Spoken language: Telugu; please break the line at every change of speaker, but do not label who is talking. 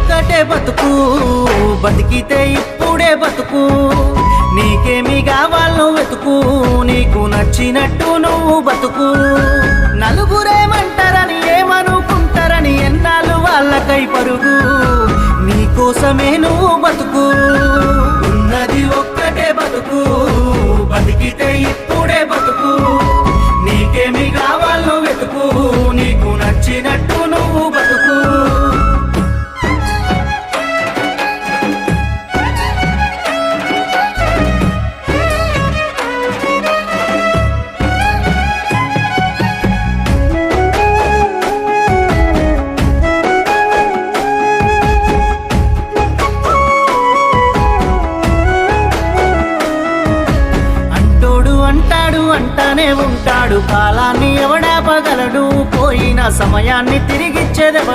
ఒక్కటే బతుకు, బతికితే ఇప్పుడే బతుకు. నీకేమి కావాలో వెతుకు, నీకు నచ్చినట్టు నువ్వు బతుకు. నలుగురేమంటారని ఏమనుకుంటారని ఎన్నాళ్ళు వాళ్ళకై పరుగు. నీకోసమే నువ్వు బతుకు. ఉన్నది ఒక్కటే బతుకు, బతికితే ఇప్పుడే బతుకు. నీకేమి కావాలో వెతుకు, నీకు నచ్చినట్టు నువ్వు బతుకు. అంటానే ఉంటాడు, కాలాన్ని ఎవడాపగలడు, పోయిన సమయాన్ని తిరిగిచ్చేదెవడు.